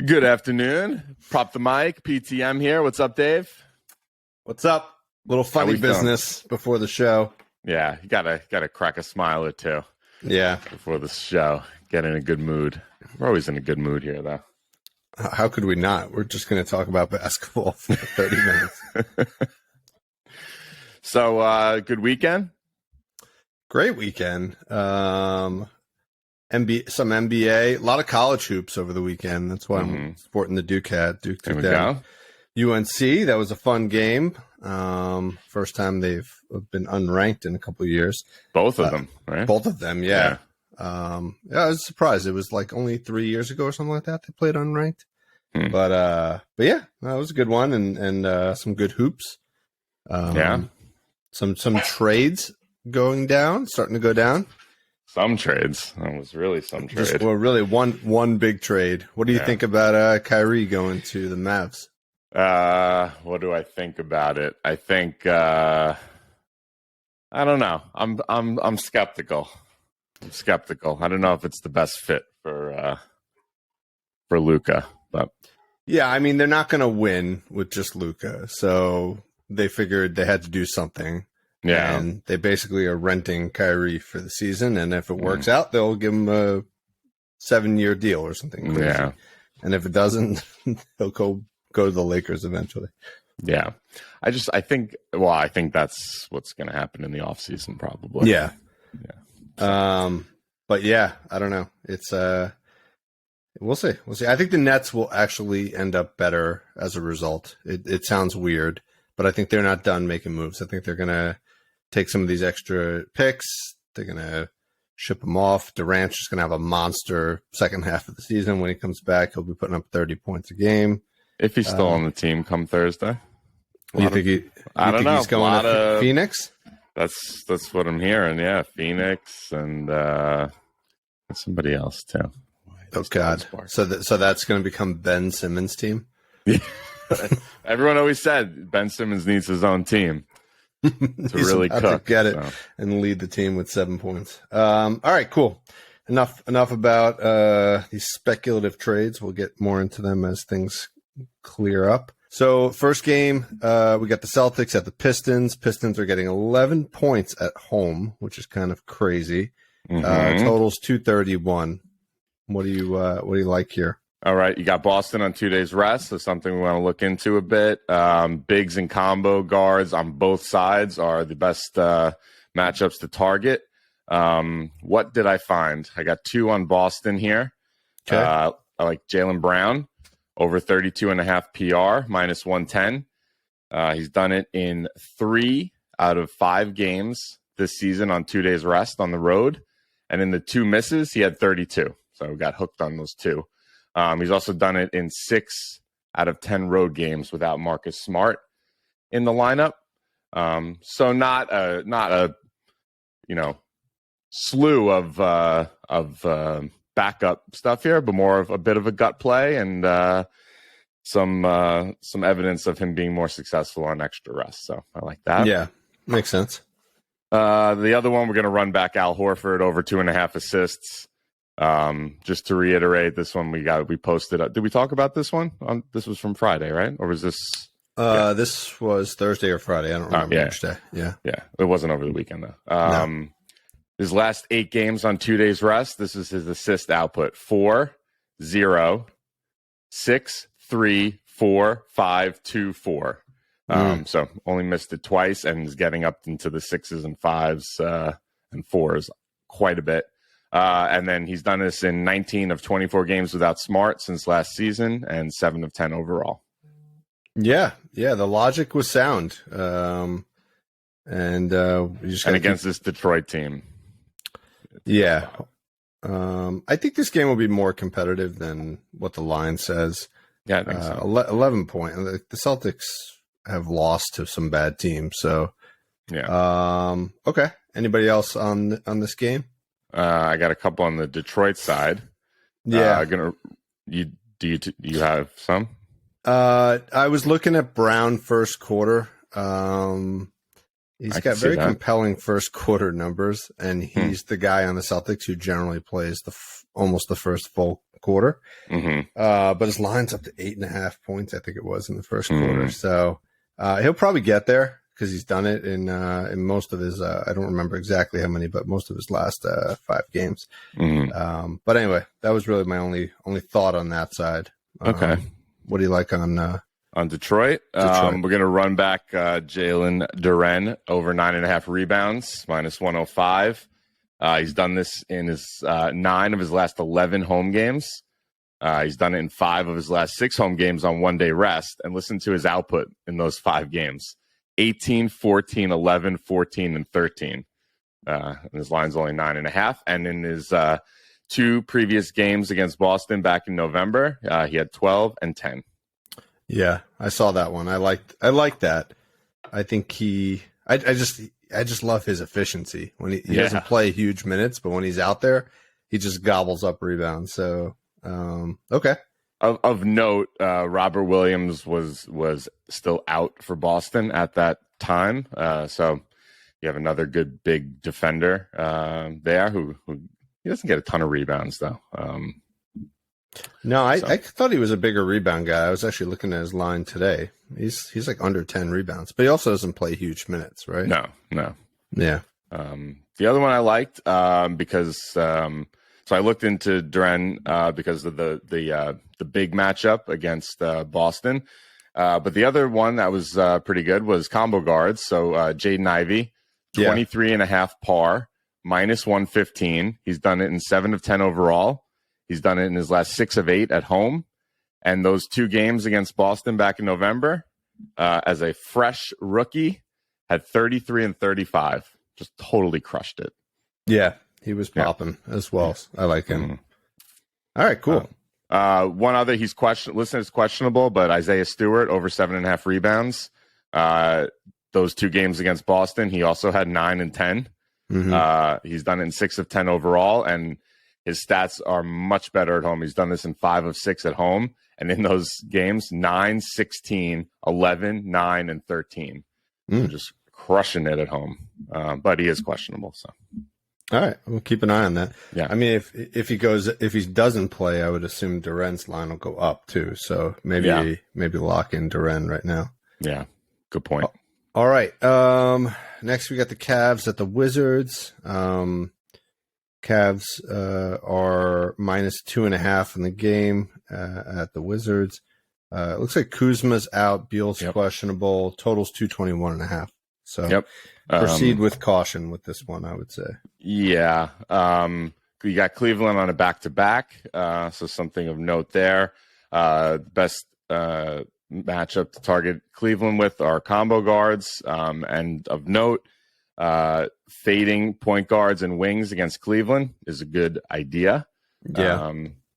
Good afternoon. Prop the mic. PTM here. What's up, Dave? What's up? Little funny business before the show. Yeah, you gotta crack a smile or two. Yeah. Before the show. Get in a good mood. We're always in a good mood here, though. How could we not? We're just going to talk about basketball for 30 minutes. So, good weekend? Great weekend. Some NBA, a lot of college hoops over the weekend. That's why I'm sporting the Duke hat. Duke took down UNC. That was a fun game. First time they've been unranked in a couple of years. Both of them, right? Both of them, yeah. I was surprised. It was like only 3 years ago or something like that they played unranked. But yeah, that was a good one and some good hoops. Some trades starting to go down. Some trades. That was really some trade. Really one big trade. What do you think about Kyrie going to the Mavs? What do I think about it? I think I don't know. I'm skeptical. I don't know if it's the best fit for Luka, but yeah, I mean they're not going to win with just Luka, so they figured they had to do something. Yeah, and they basically are renting Kyrie for the season, and if it works out, they'll give him a 7-year deal or something crazy. Yeah, and if it doesn't, he'll go to the Lakers eventually. Yeah, I think that's what's going to happen in the offseason probably. Yeah. But yeah, I don't know. It's we'll see. I think the Nets will actually end up better as a result. It sounds weird, but I think they're not done making moves. I think they're gonna take some of these extra picks. They're gonna ship them off. Durant's just gonna have a monster second half of the season. When he comes back, he'll be putting up 30 points a game. If he's still on the team come Thursday. I don't know. He's going to Phoenix? That's what I'm hearing. Yeah, Phoenix and somebody else too. Oh God! So that's going to become Ben Simmons' team. Everyone always said Ben Simmons needs his own team to really cook. To get it and lead the team with 7 points. All right, cool. Enough about these speculative trades. We'll get more into them as things clear up. So first game, we got the Celtics at the Pistons. Pistons are getting 11 points at home, which is kind of crazy. Totals 231. What do you like here? All right, you got Boston on 2 days rest. So something we want to look into a bit. Bigs and combo guards on both sides are the best matchups to target. What did I find? I got 2 on Boston here. Okay. I like Jaylen Brown. Over 32.5 PR, minus 110. He's done it in 3 out of 5 games this season on 2 days rest on the road. And in the 2 misses, he had 32. So we got hooked on those 2. He's also done it in 6 out of 10 road games without Marcus Smart in the lineup. So not a slew of backup stuff here, but more of a bit of a gut play and some evidence of him being more successful on extra rest. So I like that. Yeah, makes sense. The other one, we're going to run back Al Horford over 2.5 assists. Just to reiterate, this one we posted. Did we talk about this one? This was from Friday, right? Or was this? This was Thursday or Friday. I don't remember which day. Yeah. It wasn't over the weekend though. No. His last 8 games on 2 days rest, this is his assist output: 4, 0, 6, 3, 4, 5, 2, 4. So only missed it twice and is getting up into the 6s and 5s and 4s quite a bit. And then he's done this in 19 of 24 games without Smart since last season and 7 of 10 overall. Yeah. The logic was sound. And against this Detroit team. Yeah. I think this game will be more competitive than what the line says. Yeah, I think so. 11 points. The Celtics have lost to some bad teams. So, yeah. Okay. Anybody else on this game? I got a couple on the Detroit side. Yeah. Do you have some? I was looking at Brown first quarter. He's got very compelling first quarter numbers, and he's the guy on the Celtics who generally plays almost the first full quarter. Mm-hmm. But his line's up to 8.5 points, I think it was, in the first quarter. So he'll probably get there because he's done it in most of his. I don't remember exactly how many, but most of his last 5 games. But anyway, that was really my only thought on that side. Okay. What do you like on Detroit? Detroit? We're going to run back Jalen Duren over 9.5 rebounds, minus 105. He's done this in his 9 of his last 11 home games. He's done it in 5 of his last 6 home games on one-day rest. And listen to his output in those 5 games. 18, 14, 11, 14, and 13. And his line's only 9.5. And in his 2 previous games against Boston back in November, he had 12 and 10. Yeah, I saw that one. I like that. I think I just love his efficiency when he doesn't play huge minutes, but when he's out there, he just gobbles up rebounds. So, okay. Of note, Robert Williams was still out for Boston at that time. So you have another good big defender there who he doesn't get a ton of rebounds though. No, I thought he was a bigger rebound guy. I was actually looking at his line today. He's like under 10 rebounds, but he also doesn't play huge minutes, right? No. Yeah. The other one I liked because so I looked into Duren because of the big matchup against Boston. But the other one that was pretty good was combo guards. So Jaden Ivey, 23.5 par, minus 115. He's done it in 7 of 10 overall. He's done it in his last 6 of 8 at home. And those 2 games against Boston back in November, as a fresh rookie, had 33 and 35. Just totally crushed it. Yeah, he was popping as well. I like him. All right, cool. One other, he's listed as questionable, but Isaiah Stewart, over 7.5 rebounds. Those 2 games against Boston, he also had 9 and 10. He's done it in 6 of 10 overall, and his stats are much better at home. He's done this in 5 of 6 at home. And in those games, 9, 16, 11, 9, and 13. So just crushing it at home. But he is questionable. So, all right, we'll keep an eye on that. Yeah. I mean, if he doesn't play, I would assume Duren's line will go up too. So maybe lock in Duren right now. Yeah, good point. All right. Next we got the Cavs at the Wizards. Cavs are minus 2.5 in the game at the Wizards. It looks like Kuzma's out. Beal's questionable. Total's 221.5. So proceed with caution with this one, I would say. Yeah. You got Cleveland on a back-to-back, so something of note there. Best matchup to target Cleveland with are combo guards, and of note, fading point guards and wings against Cleveland is a good idea. Yeah.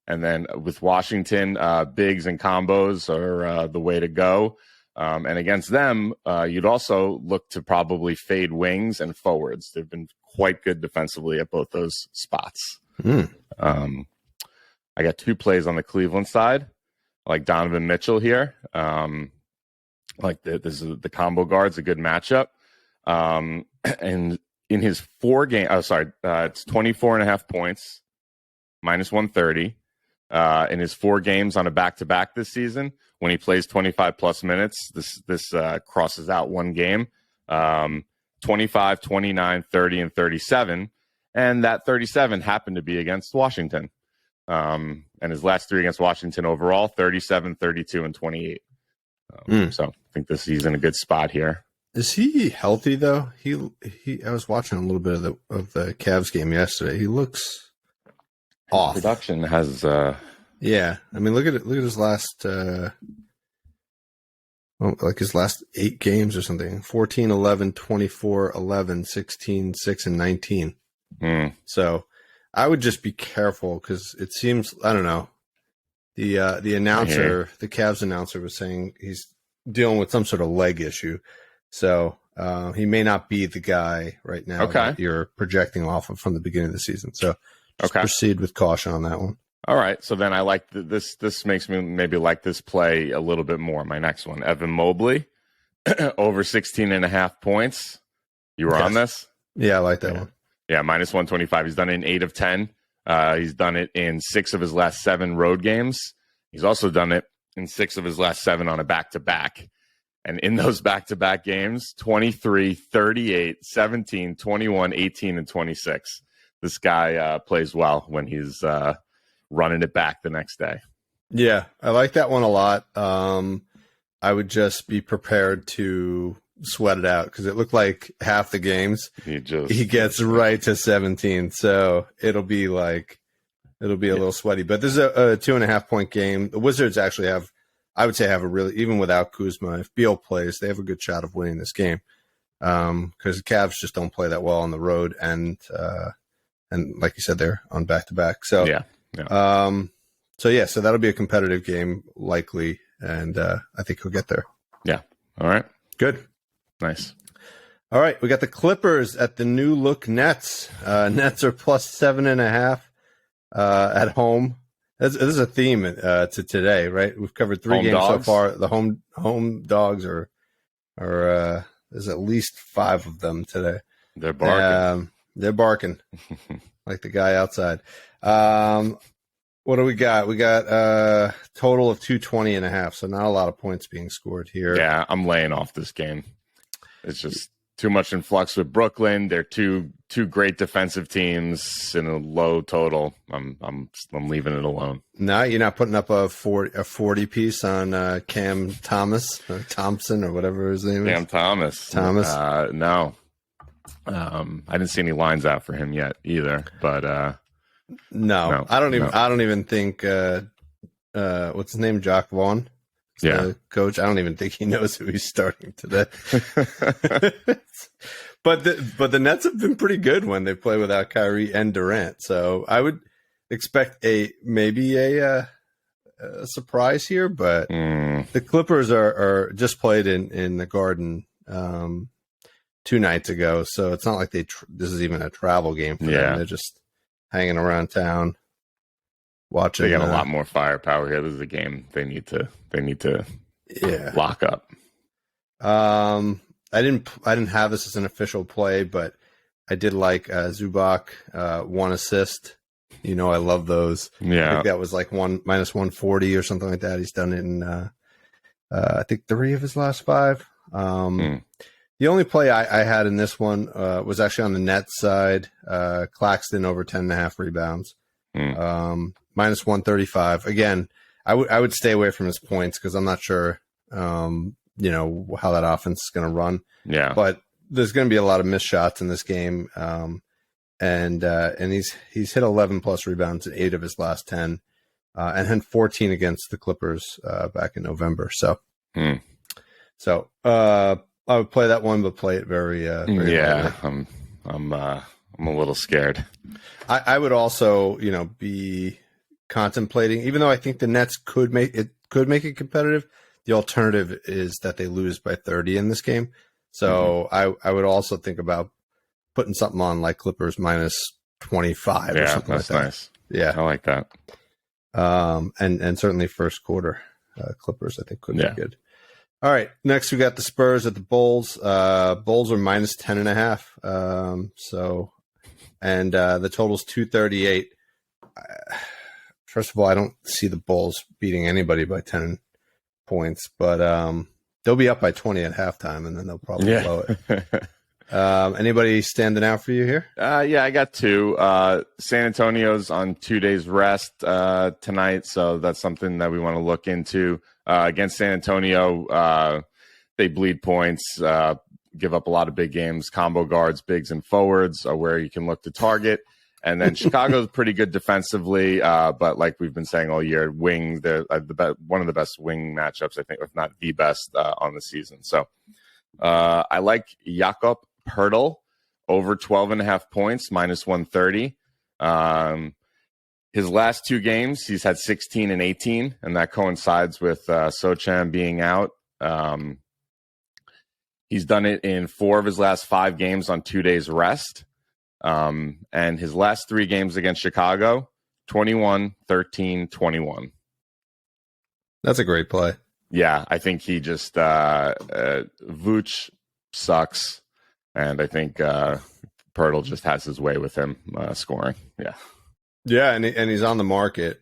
And then with Washington, bigs and combos are the way to go. And against them, you'd also look to probably fade wings and forwards. They've been quite good defensively at both those spots. I got 2 plays on the Cleveland side. I like Donovan Mitchell here. This is the combo guard's a good matchup. And in his 4 game, it's 24.5 points, minus 130. In his 4 games on a back-to-back this season, when he plays 25 plus minutes, this crosses out 1 game, 25, 29, 30, and 37. And that 37 happened to be against Washington. And his last 3 against Washington overall, 37, 32, and 28. So I think he's in a good spot here. Is he healthy though? I was watching a little bit of the Cavs game yesterday. He looks off. Production has yeah. I mean, look at his last his last 8 games or something. 14, 11, 24, 11, 16, 6, and 19. So I would just be careful because it seems, I don't know. The announcer, the Cavs announcer, was saying he's dealing with some sort of leg issue. So he may not be the guy right now that you're projecting off of from the beginning of the season. So just proceed with caution on that one. All right. So then I like this. This makes me maybe like this play a little bit more. My next one, Evan Mobley, over 16.5 points. You were on this? Yeah, I like that one. Yeah, minus 125. He's done it in 8 of 10 He's done it in 6 of his last 7 road games. He's also done it in 6 of his last 7 on a back-to-back. And in those back-to-back games, 23, 38, 17, 21, 18, and 26. This guy plays well when he's running it back the next day. Yeah, I like that one a lot. I would just be prepared to sweat it out because it looked like half the games he gets right to 17. So it'll be a little sweaty. But this is a 2.5 point game. The Wizards actually have a really, even without Kuzma, if Beal plays, they have a good shot of winning this game because the Cavs just don't play that well on the road, and like you said, they're on back to back. So so that'll be a competitive game likely, and I think he'll get there. Yeah. All right. Good. Nice. All right, we got the Clippers at the new look Nets. Nets are plus 7.5 at home. This is a theme to today, right? We've covered 3 home games dogs. So far. The home dogs are there's at least 5 of them today. They're barking. They're barking like the guy outside. What do we got? We got a total of 220.5, so not a lot of points being scored here. Yeah, I'm laying off this game. It's just too much in flux with Brooklyn. They're two great defensive teams in a low total. I'm leaving it alone. No, you're not putting up a 40 piece on Cam Thomas or Thompson or whatever his name is. Cam Thomas. No. I didn't see any lines out for him yet either. But no, I don't even think what's his name, Jock Vaughn. Yeah, coach. I don't even think he knows who he's starting today. But the Nets have been pretty good when they play without Kyrie and Durant. So I would expect maybe a surprise here. But the Clippers are just played in the Garden 2 nights ago, so it's not like this is even a travel game for them. They're just hanging around town. Watching. They got a lot more firepower here. This is a game they need to lock up. I didn't have this as an official play, but I did like Zubac 1 assist. I love those. Yeah, I think that was like minus 140 or something like that. He's done it in I think 3 of his last 5. The only play I had in this one was actually on the Nets side. Claxton over 10.5 rebounds. Minus 135. Again, I would stay away from his points because I'm not sure, how that offense is going to run. Yeah. But there's going to be a lot of missed shots in this game. And he's hit 11 plus rebounds in 8 of his last 10, and had 14 against the Clippers back in November. So, I would play that one, but play it very yeah. I'm a little scared. I would also, be contemplating, even though I think the Nets could make it competitive. The alternative is that they lose by 30 in this game. So I would also think about putting something on like Clippers minus 25 or something like that. Nice. Yeah, I like that. And certainly first quarter Clippers I think could be good. All right, next we got the Spurs at the Bulls. Bulls are minus 10.5. And the total's 238. First of all, I don't see the Bulls beating anybody by 10 points, but they'll be up by 20 at halftime, and then they'll probably blow it. Anybody standing out for you here? I got 2. San Antonio's on 2 days rest tonight, so that's something that we want to look into. Against San Antonio, they bleed points, give up a lot of big games. Combo guards, bigs, and forwards are where you can look to target. And then Chicago's pretty good defensively, but like we've been saying all year, wing, they're one of the best wing matchups, I think, if not the best on the season. So I like Jakob Poeltl over 12.5 points, minus 130. His last 2 games, he's had 16 and 18, and that coincides with Sochan being out. He's done it in 4 of his last 5 games on 2 days rest. And his last 3 games against Chicago, 21, 13, 21. That's a great play. Yeah, I think he just Vooch sucks, and I think Poeltl just has his way with him scoring. Yeah. Yeah, and he's on the market.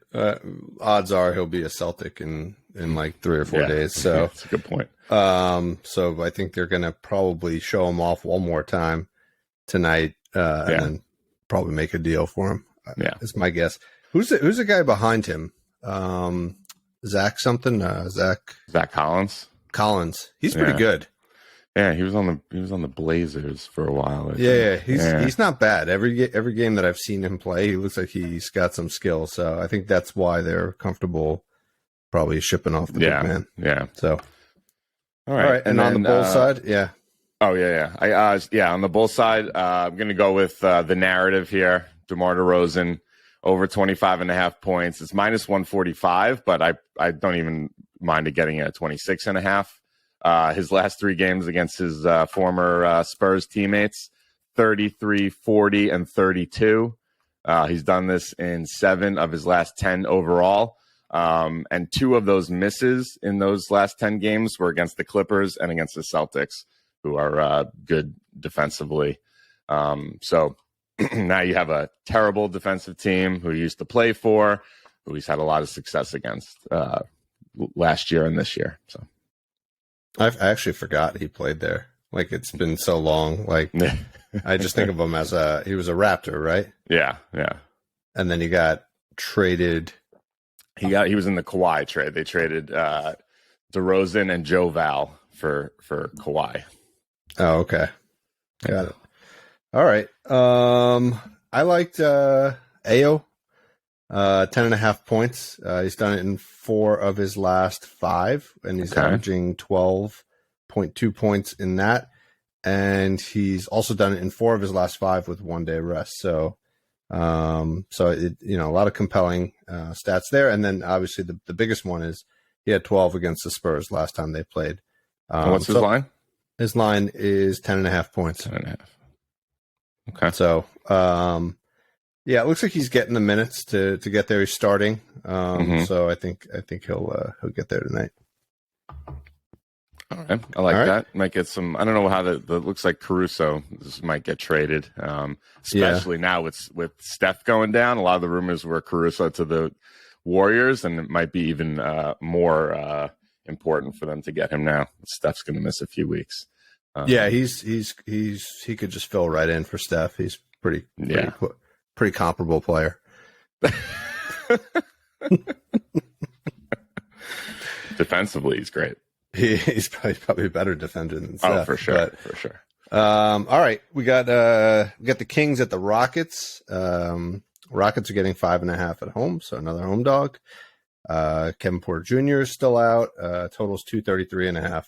Odds are he'll be a Celtic in like 3 or 4 days. So that's a good point. So I think they're going to probably show him off one more time tonight, and then probably make a deal for him. Yeah, is my guess. Who's the guy behind him? Zach something. Zach Collins. Collins. He's pretty good. Yeah, he was on the Blazers for a while. He's not bad. Every game that I've seen him play, he looks like he's got some skill. So I think that's why they're comfortable probably shipping off the big man. Yeah. So all right. And on the Bulls side, yeah. Oh yeah. On the Bulls side, I'm gonna go with the narrative here. DeMar DeRozan over 25.5 points. It's minus 145, but I don't even mind it getting it at 26.5. His last 3 games against his former Spurs teammates, 33, 40, and 32. He's done this in 7 of his last 10 overall. And 2 of those misses in those last 10 games were against the Clippers and against the Celtics, who are good defensively. So now you have a terrible defensive team who he used to play for, who he's had a lot of success against last year and this year. So I actually forgot he played there. Like, it's been so long. Like, I just think of him as he was a Raptor, right? Yeah. And then he got traded. He was in the Kawhi trade. They traded DeRozan and Joe Val for Kawhi. Oh, okay. Got it. All right. I liked Ayo. 10.5 points. He's done it in 4 of his last 5, and he's averaging 12.2 points in that. And he's also done it in 4 of his last 5 with 1 day rest. So, a lot of compelling stats there. And then obviously the biggest one is he had 12 against the Spurs last time they played. What's his line? His line is 10.5 points. 10.5. Okay. So, it looks like he's getting the minutes to get there. He's starting, so I think he'll get there tonight. All right, I like that. Might get some. I don't know how that looks like. Caruso might get traded, especially now with Steph going down. A lot of the rumors were Caruso to the Warriors, and it might be even more important for them to get him now. Steph's going to miss a few weeks. He could just fill right in for Steph. He's pretty comparable player. Defensively, he's great. He's probably a better defender than Steph. Oh, for sure. All right, we got the Kings at the Rockets. Rockets are getting 5.5 at home, so another home dog. Kevin Porter Jr. is still out. Totals 233.5.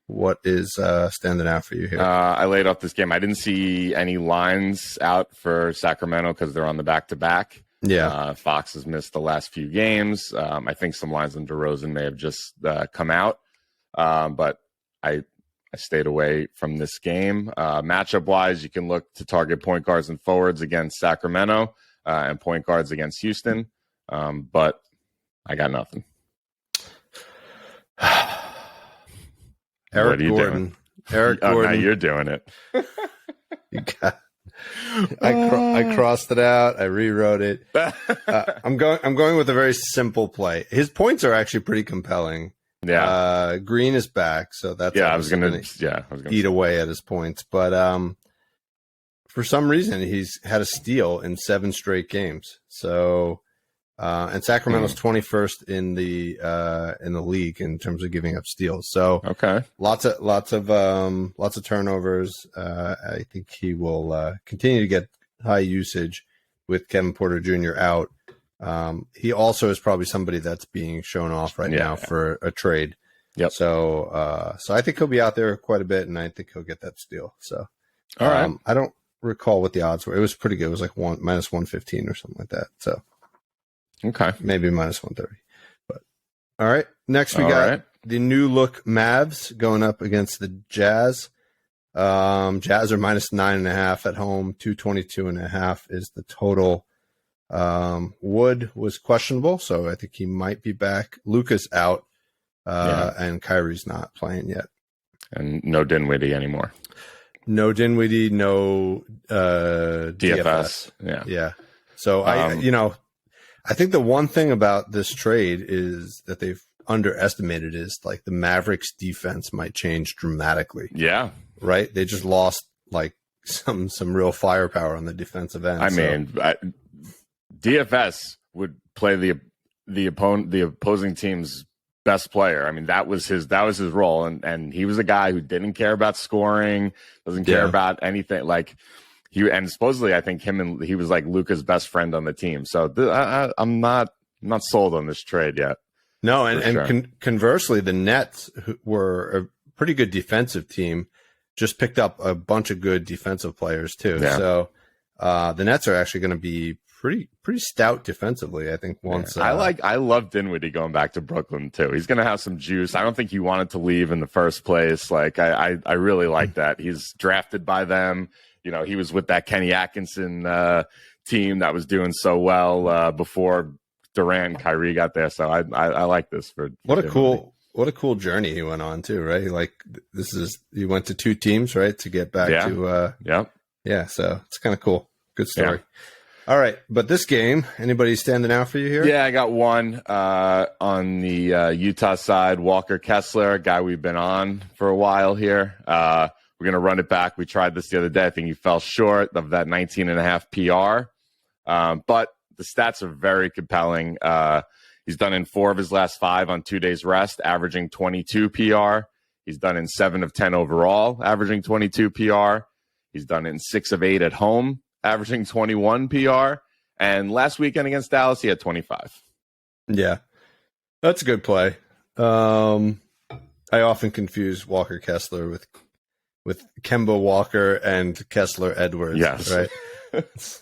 What is standing out for you here? I laid off this game. I didn't see any lines out for Sacramento because they're on the back-to-back. Yeah. Fox has missed the last few games. I think some lines on DeRozan may have just come out. But I stayed away from this game. Matchup-wise, you can look to target point guards and forwards against Sacramento and point guards against Houston. But I got nothing. Eric Gordon. Now you're doing it. I crossed it out. I rewrote it. I'm going with a very simple play. His points are actually pretty compelling. Yeah. Green is back, so that's I was gonna eat away at his points. But for some reason, he's had a steal in 7 straight games. So. And Sacramento's 21st in the league in terms of giving up steals. So lots of turnovers. I think he will continue to get high usage with Kevin Porter Jr. out. He also is probably somebody that's being shown off right now for a trade. Yep. So I think he'll be out there quite a bit, and I think he'll get that steal. So all right. I don't recall what the odds were. It was pretty good. It was like minus 115 or something like that. So. Okay. Maybe minus 130. But all right. Next we got the new look Mavs going up against the Jazz. Jazz are minus 9.5 at home. 222.5 is the total. Wood was questionable, so I think he might be back. Luka's out, and Kyrie's not playing yet. And no Dinwiddie anymore. No Dinwiddie, no DFS. Yeah. So I think the one thing about this trade is that they've underestimated is like the Mavericks defense might change dramatically. Yeah. Right. They just lost like some real firepower on the defensive end. DFS would play the opposing team's best player. I mean, that was his role. And he was a guy who didn't care about scoring, doesn't care about anything. Like and supposedly I think he was like Luka's best friend on the team. So I'm not sold on this trade yet. No. And conversely, the Nets, who were a pretty good defensive team, just picked up a bunch of good defensive players too. Yeah. So the Nets are actually going to be pretty stout defensively, I think. Once I love Dinwiddie going back to Brooklyn too. He's going to have some juice. I don't think he wanted to leave in the first place. Like I really like that. He's drafted by them. He was with that Kenny Atkinson team that was doing so well before Durant and Kyrie got there. So I like this for what a cool journey he went on too, right? Like he went to 2 teams, right, to get back to yeah. So it's kind of cool. Good story. Yeah. All right, but this game, anybody standing out for you here? Yeah, I got one on the Utah side. Walker Kessler, a guy we've been on for a while here. We're going to run it back. We tried this the other day. I think he fell short of that 19.5 PR. But the stats are very compelling. He's done in 4 of his last 5 on 2 days rest, averaging 22 PR. He's done in 7 of 10 overall, averaging 22 PR. He's done in 6 of 8 at home, averaging 21 PR. And last weekend against Dallas, he had 25. Yeah, that's a good play. I often confuse Walker Kessler with Kemba Walker and Kessler Edwards. Yes. Right? It's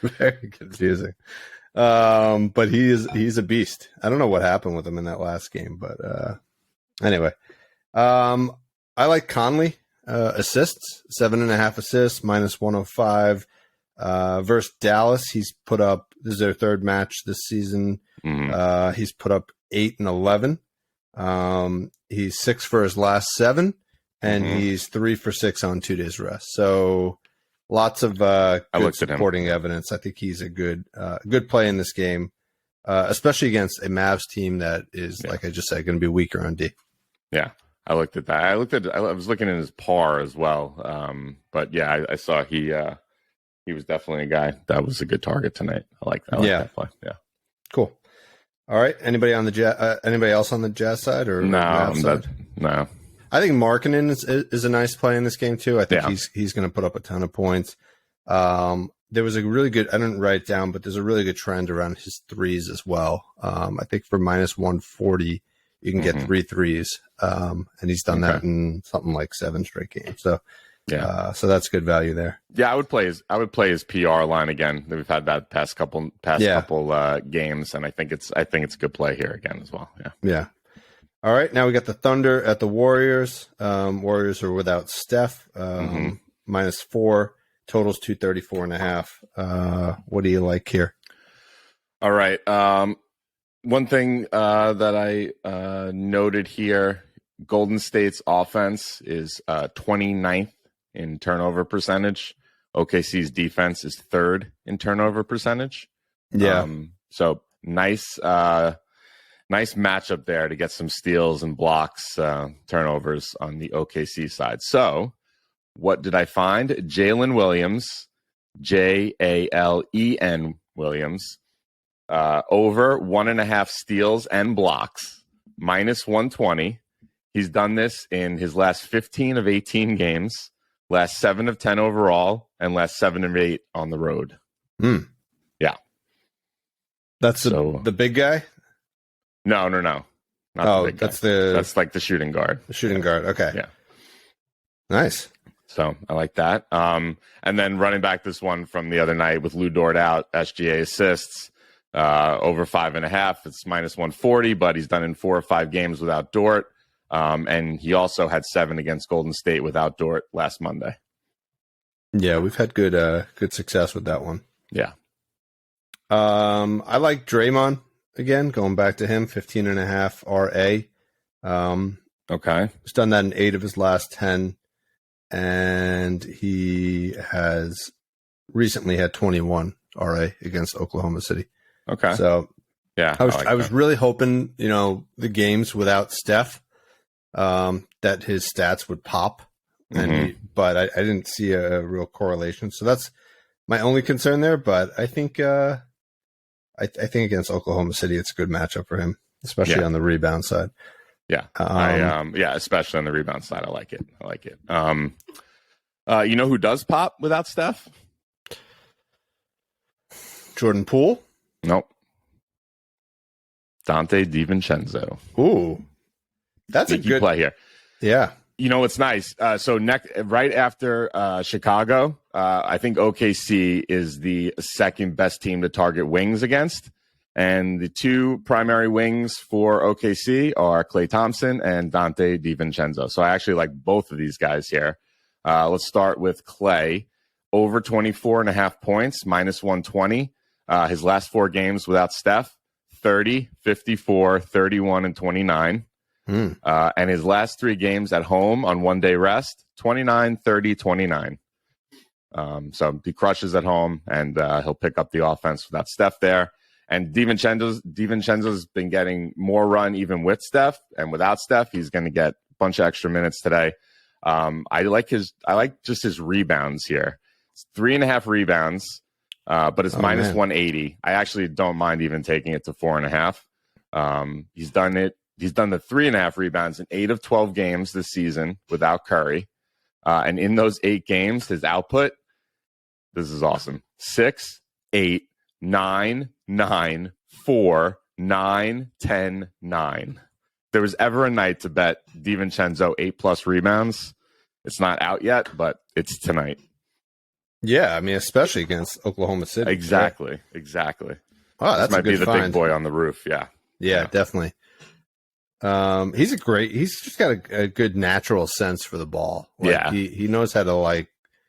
very confusing. But he's a beast. I don't know what happened with him in that last game, but anyway. I like Conley. Assists, 7.5 assists, minus 105. Versus Dallas, he's put up, this is their 3rd match this season. He's put up 8 and 11. He's 6 for his last 7, and he's 3 for 6 on 2 days rest. So lots of good supporting evidence. I think he's a good play in this game, especially against a Mavs team that is, like I just said, going to be weaker on D. Yeah. I looked at that. I was looking at his par as well. But yeah, I saw he was definitely a guy that was a good target tonight. I like that play. Yeah. Cool. All right. Anybody else on the Jazz side or no? Side? No. I think Markkanen is a nice play in this game too. I think he's going to put up a ton of points. There was a really good, I didn't write it down, but there's a really good trend around his threes as well. I think for minus 140, you can get 3 threes. And he's done that in something like 7 straight games. So, so that's good value there. Yeah, I would play his PR line again. We've had that past couple games, and I think it's a good play here again as well. Yeah. Yeah. All right. Now we got the Thunder at the Warriors. Warriors are without Steph. Minus 4. Totals 234.5. What do you like here? All right. One thing that I noted here, Golden State's offense is 29th in turnover percentage. OKC's defense is 3rd in turnover percentage. Yeah. So nice matchup there to get some steals and blocks, turnovers on the OKC side. So what did I find? Jalen Williams, Jalen Williams, over 1.5 steals and blocks, minus 120. He's done this in his last 15 of 18 games, last 7 of 10 overall, and last 7 of 8 on the road. Yeah. That's the big guy? No. Not the big guy. That's like the shooting guard. The shooting guard. Okay. Yeah. Nice. So I like that. And then running back this one from the other night with Lou Dort out, SGA assists, over 5.5. It's minus 140, but he's done in 4 or 5 games without Dort. And he also had 7 against Golden State without Dort last Monday. Yeah, we've had good success with that one. Yeah. I like Draymond again, going back to him, 15.5 RA. Okay. He's done that in 8 of his last 10. And he has recently had 21 RA against Oklahoma City. Okay. So yeah, I was really hoping, the games without Steph, that his stats would pop, but I didn't see a real correlation. So that's my only concern there. But I think I think against Oklahoma City, it's a good matchup for him, especially on the rebound side. Yeah, especially on the rebound side, I like it. You know who does pop without Steph? Jordan Poole? Nope. Dante DiVincenzo. Ooh, that's a good play here. Yeah. It's nice. So right after Chicago, I think OKC is the second best team to target wings against. And the two primary wings for OKC are Klay Thompson and Dante DiVincenzo. So I actually like both of these guys here. Let's start with Klay. Over 24.5 points, minus 120. His last 4 games without Steph, 30, 54, 31, and 29. And his last 3 games at home on one-day rest, 29, 30, 29. So he crushes at home, and he'll pick up the offense without Steph there. And DiVincenzo's been getting more run even with Steph, and without Steph, he's going to get a bunch of extra minutes today. I like just his rebounds here. It's 3.5 rebounds, but it's minus 180. I actually don't mind even taking it to 4.5. He's done it. He's done the 3.5 rebounds in 8 of 12 games this season without Curry. And in those 8 games, his output, this is awesome. 6, 8, 9, 9, 4, 9, 10, 9. If there was ever a night to bet DiVincenzo 8+ rebounds, it's not out yet, but it's tonight. Yeah, I mean, especially against Oklahoma City. Exactly. Right? Exactly. Oh, that's this might a good be the find. Big boy on the roof. Yeah, definitely. He's just got a good natural sense for the ball. He knows how to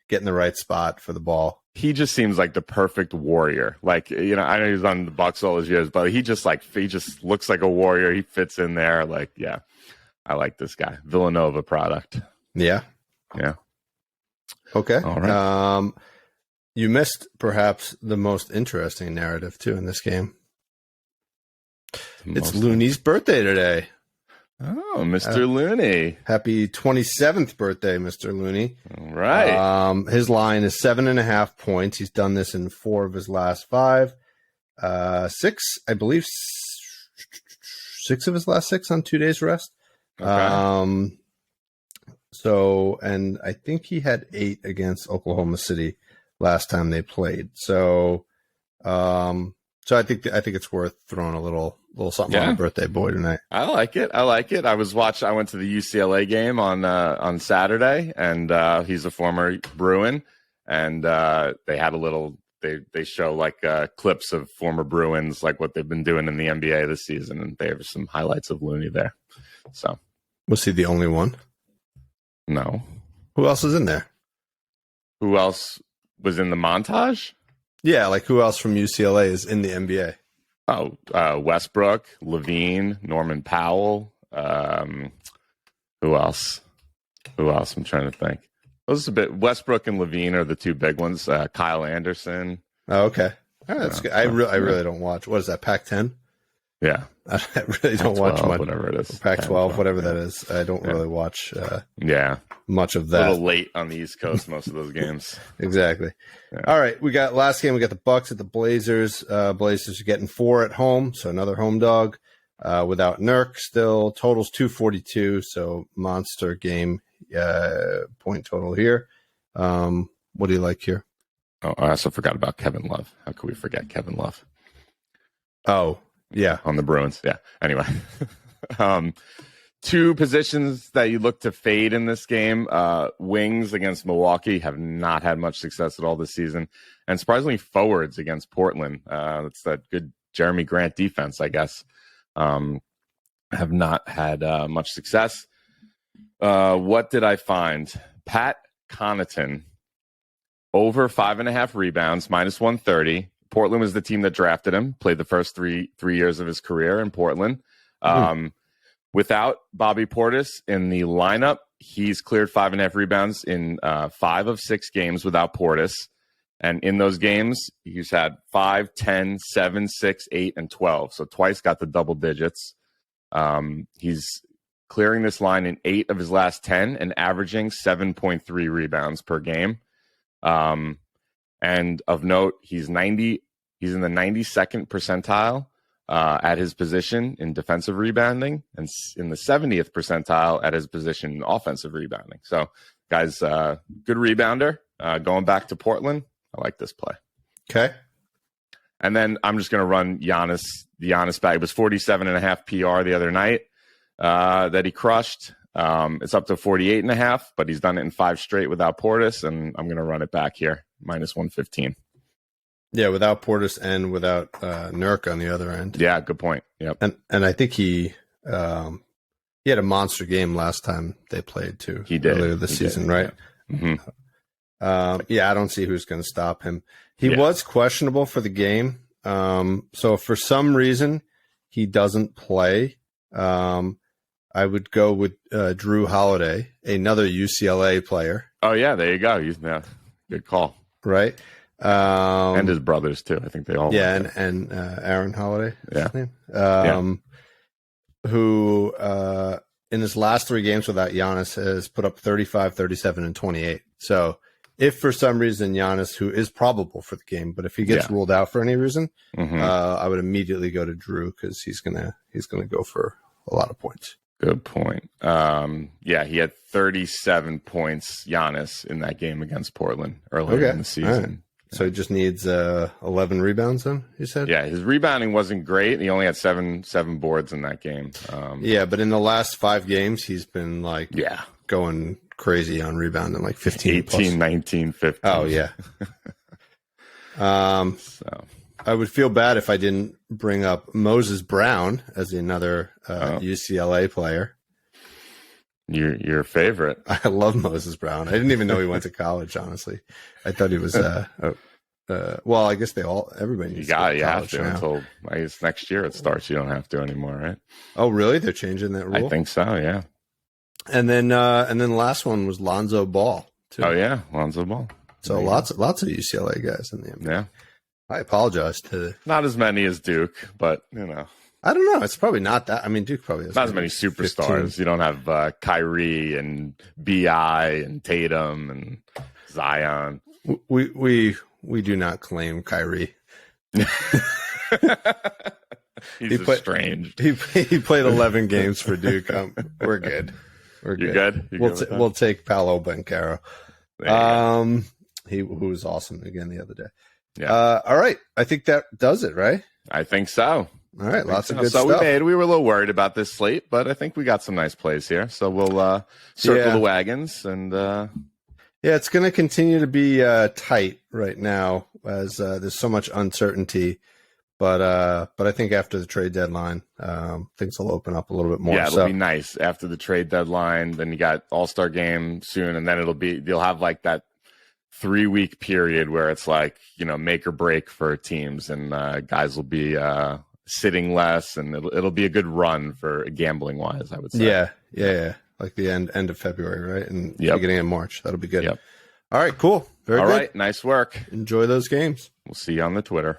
get in the right spot for the ball. He just seems like the perfect warrior. I know he's on the Bucks all his years, but he just looks like a warrior. He fits in there. I like this guy. Villanova product. Yeah. Okay. All right. You missed perhaps the most interesting narrative too in this game. It's Looney's birthday today. Oh, Mr. Looney. Happy 27th birthday, Mr. Looney. All right. His line is 7.5 points. He's done this in 4 of his last 5. 6, I believe, 6 of his last 6 on 2 days rest. Okay. And I think he had 8 against Oklahoma City last time they played. So I think it's worth throwing a little something on the birthday boy tonight. I like it. I went to the UCLA game on Saturday, and he's a former Bruin, and they had they show clips of former Bruins, what they've been doing in the NBA this season, and they have some highlights of Looney there. So was he the only one? No. Who else is in there? Who else was in the montage? Yeah, who else from UCLA is in the NBA? Oh, Westbrook, Levine, Norman Powell. Who else? I'm trying to think. Westbrook and Levine are the 2 big ones. Kyle Anderson. Oh, okay. Oh, that's good. I really don't watch. What is that, Pac-10? Yeah. I really don't watch much. Whatever it is. Pac-12, whatever that is. I don't really watch much of that. A little late on the East Coast, most of those games. Exactly. Yeah. All right. Last game, we got the Bucks at the Blazers. Blazers are getting 4 at home, so another home dog. Without Nurk, still totals 242, so monster game point total here. What do you like here? Oh, I also forgot about Kevin Love. How could we forget Kevin Love? Oh, yeah. On the Bruins. Yeah. Anyway. 2 positions that you look to fade in this game. Wings against Milwaukee have not had much success at all this season. And surprisingly, forwards against Portland. That's that good Jeremy Grant defense, I guess. Have not had much success. What did I find? Pat Connaughton, over 5.5 rebounds, minus 130. Portland was the team that drafted him, played the first three years of his career in Portland. Without Bobby Portis in the lineup, he's cleared 5.5 rebounds in 5 of 6 games without Portis. And in those games, he's had 5, 10, 7, 6, 8, and 12. So twice got the double digits. He's clearing this line in 8 of his last 10 and averaging 7.3 rebounds per game. And of note, he's in the 92nd percentile at his position in defensive rebounding and in the 70th percentile at his position in offensive rebounding. So, guys, good rebounder. Going back to Portland, I like this play. Okay. And then I'm just going to run Giannis. The Giannis bag. It was 47.5 PR the other night that he crushed. It's up to 48.5, but he's done it in 5 straight without Portis, and I'm going to run it back here, minus 115. Yeah, without Portis and without Nurk on the other end. Yeah, good point. Yep. And I think he had a monster game last time they played too. He did earlier this season, right? Yeah. Mm-hmm. I don't see who's going to stop him. He was questionable for the game. So if for some reason he doesn't play, I would go with Drew Holiday, another UCLA player. Oh, yeah, there you go. Good call. Right. And his brothers, too. I think they all. Yeah, and Aaron Holiday. Yeah. His name. Who in his last 3 games without Giannis has put up 35, 37, and 28. So if for some reason Giannis, who is probable for the game, but if he gets ruled out for any reason, I would immediately go to Drew because he's gonna go for a lot of points. Good point. He had 37 points, Giannis, in that game against Portland earlier in the season. Right. So he just needs 11 rebounds then, you said? Yeah, his rebounding wasn't great. He only had seven boards in that game. But in the last 5 games, he's been going crazy on rebounding, like 15 18, plus. 19, 15. Oh, yeah. I would feel bad if I didn't bring up Moses Brown as another UCLA player. Your favorite. I love Moses Brown. I didn't even know he went to college, honestly. I thought he was well, I guess everybody needs you have to now. until I guess next year it starts. You don't have to anymore, right? Oh, really? They're changing that rule? I think so, yeah. And then the last one was Lonzo Ball, too. Oh, yeah, Lonzo Ball. So lots of UCLA guys in the NBA. Yeah. I apologize to not as many as Duke, but I don't know. It's probably not that. I mean, Duke probably has not as many superstars. 15. You don't have Kyrie and BI and Tatum and Zion. We do not claim Kyrie. He's estranged. He played 11 games for Duke. We're good. You're good. We'll take Paolo Banchero. Who was awesome again the other day. Yeah. All right. I think that does it, right? I think so. All right. Lots of good stuff. stuff. We were a little worried about this slate, but I think we got some nice plays here. So we'll circle the wagons and. It's going to continue to be tight right now as there's so much uncertainty. But I think after the trade deadline, things will open up a little bit more. Yeah, it'll be nice after the trade deadline. Then you got All-Star game soon, and then you'll have like that 3-week period where it's like, make or break for teams, and guys will be sitting less, and it'll be a good run for gambling wise, I would say. Yeah. Like the end of February, right? And beginning of March. That'll be good. Yep. All right, cool. Very good. All right, nice work. Enjoy those games. We'll see you on the Twitter.